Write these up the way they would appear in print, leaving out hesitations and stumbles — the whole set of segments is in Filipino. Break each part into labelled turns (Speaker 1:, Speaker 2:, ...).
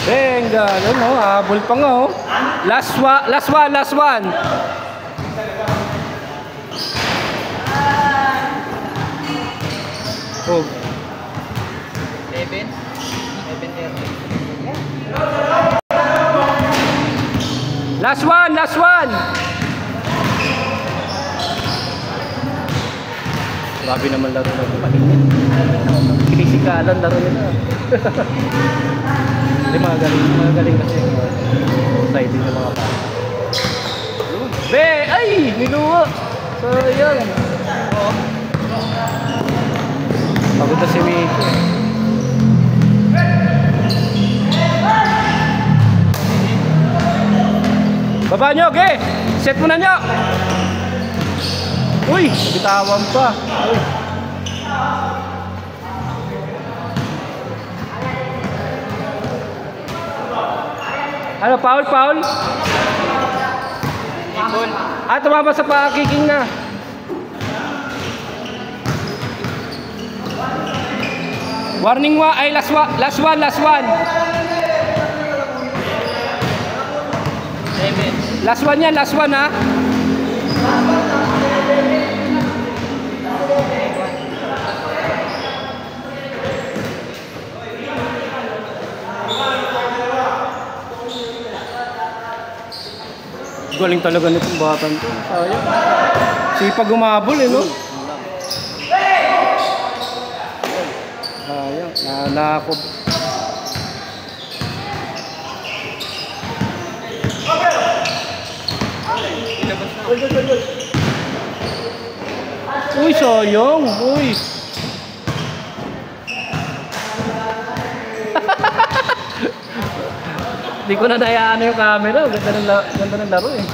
Speaker 1: Venga, ano, habol pa nga oh. Last one. Oh.
Speaker 2: 7.
Speaker 1: Last one. Grabe naman laro na ito, mainit. Kinisikalan laro nila. Hindi, magaling kasi sliding ng mga pa. Be! Ay! Niluwa! So, yan. Pagod na si Miko. Baba nyo, okay? Set muna nyo! Uy! Bitawan pa. Uy! Ano, foul? Ah, tumama sa pa-kicking na. Warning ay last one.
Speaker 2: 7.
Speaker 1: Last one ha. Galing talaga nitong batang to. Sayang. Sipag gumabol eh, no? Sayang. Nanakob. Uy, sayang. Uy. Hindi ko na nayaan yung camera. Ganda ng laro eh.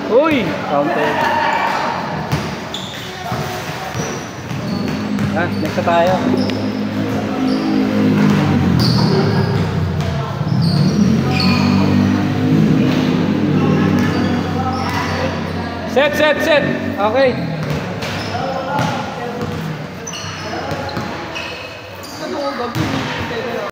Speaker 1: Uy! Counter. Next na tayo. Set. Okay.